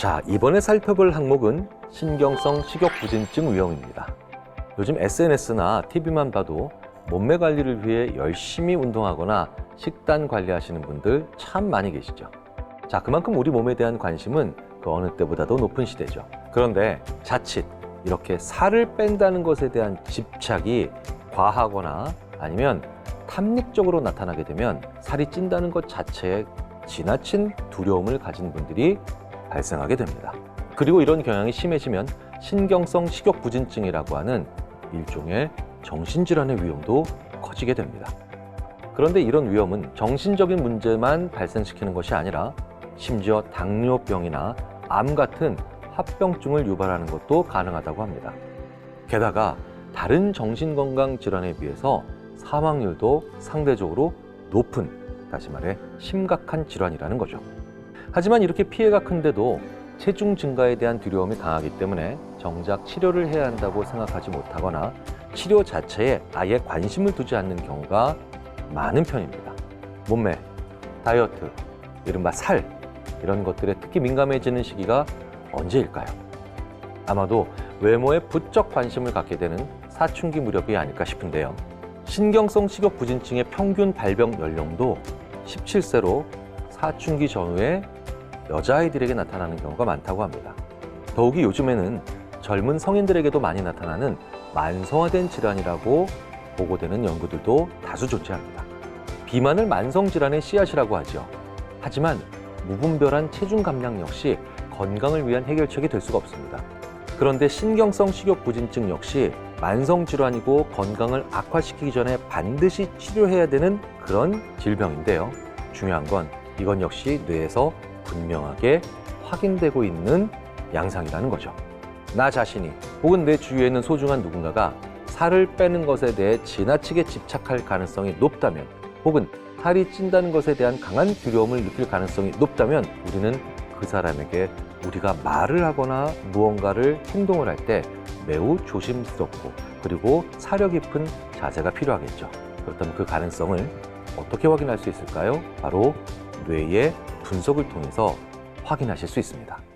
자, 이번에 살펴볼 항목은 신경성 식욕부진증 위험입니다. 요즘 SNS나 TV만 봐도 몸매 관리를 위해 열심히 운동하거나 식단 관리하시는 분들 참 많이 계시죠. 자, 그만큼 우리 몸에 대한 관심은 그 어느 때보다도 높은 시대죠. 그런데 자칫 이렇게 살을 뺀다는 것에 대한 집착이 과하거나 아니면 탐닉적으로 나타나게 되면 살이 찐다는 것 자체에 지나친 두려움을 가진 분들이 발생하게 됩니다. 그리고 이런 경향이 심해지면 신경성 식욕부진증이라고 하는 일종의 정신질환의 위험도 커지게 됩니다. 그런데 이런 위험은 정신적인 문제만 발생시키는 것이 아니라 심지어 당뇨병이나 암 같은 합병증을 유발하는 것도 가능하다고 합니다. 게다가 다른 정신건강 질환에 비해서 사망률도 상대적으로 높은, 다시 말해 심각한 질환이라는 거죠. 하지만 이렇게 피해가 큰데도 체중 증가에 대한 두려움이 강하기 때문에 정작 치료를 해야 한다고 생각하지 못하거나 치료 자체에 아예 관심을 두지 않는 경우가 많은 편입니다. 몸매, 다이어트, 이른바 살, 이런 것들에 특히 민감해지는 시기가 언제일까요? 아마도 외모에 부쩍 관심을 갖게 되는 사춘기 무렵이 아닐까 싶은데요. 신경성 식욕부진증의 평균 발병 연령도 17세로 사춘기 전후에 여자아이들에게 나타나는 경우가 많다고 합니다. 더욱이 요즘에는 젊은 성인들에게도 많이 나타나는 만성화된 질환이라고 보고되는 연구들도 다수 존재합니다. 비만을 만성질환의 씨앗이라고 하죠. 하지만 무분별한 체중 감량 역시 건강을 위한 해결책이 될 수가 없습니다. 그런데 신경성 식욕부진증 역시 만성질환이고 건강을 악화시키기 전에 반드시 치료해야 되는 그런 질병인데요. 중요한 건 이건 역시 뇌에서 분명하게 확인되고 있는 양상이라는 거죠. 나 자신이 혹은 내 주위에 있는 소중한 누군가가 살을 빼는 것에 대해 지나치게 집착할 가능성이 높다면 혹은 살이 찐다는 것에 대한 강한 두려움을 느낄 가능성이 높다면 우리는 그 사람에게 우리가 말을 하거나 무언가를 행동을 할 때 매우 조심스럽고 그리고 사려 깊은 자세가 필요하겠죠. 그렇다면 그 가능성을 어떻게 확인할 수 있을까요? 바로 뇌의 분석을 통해서 확인하실 수 있습니다.